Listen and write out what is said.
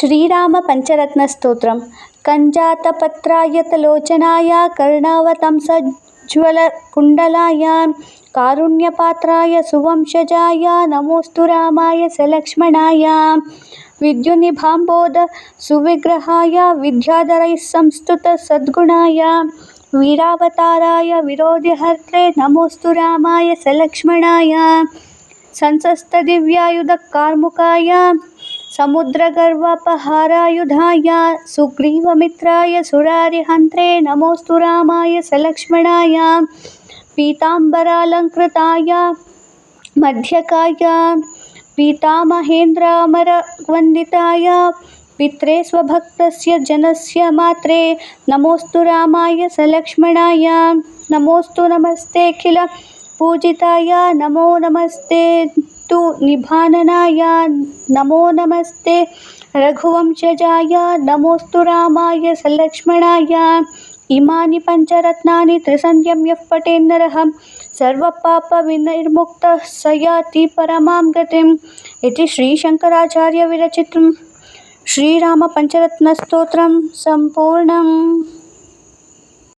श्रीराम पंचरत्नस्तोत्रम कंजातपत्रायतलोचनाय कर्णावतंसज्ज्वलकुण्डलाय कारुण्यपात्राय सुवंशजाय नमोस्तु रामाय सलक्ष्मणाय विद्युन्निभाम्बोध सुविग्रहाय विद्याधरैः संस्तुत सद्गुणाय वीरावताराय विरोधिहर्त्रे नमोस्तु रामाय सलक्ष्मणाय संसस्तदिव्यायुधकार्मुकाय समुद्रगर्वापहारायुधाय सुग्रीवमित्राय सुरारिहन्त्रे नमोस्तु रामाय सलक्ष्मणाय पीताम्बरालङ्कृताय मध्यकाय पीतामहेन्द्रामरवन्दिताय पित्रे स्वभक्तस्य जनस्य मात्रे नमोस्तु रामाय सलक्ष्मणाय नमोस्तु नमस्तेऽखिल पूजिताय नमो नमस्ते तु निभाननाय नमो नमस्ते रघुवंशजाय नमोस्तु रामाय सलक्ष्मणाय इमानि पञ्चरत्नानि त्रिसन्ध्यं यः पठेन्नरः सर्वपापविनिर्मुक्तः स याति परमां गतिम् इति श्रीशङ्कराचार्यविरचितं श्रीरामपञ्चरत्नस्तोत्रं सम्पूर्णम्।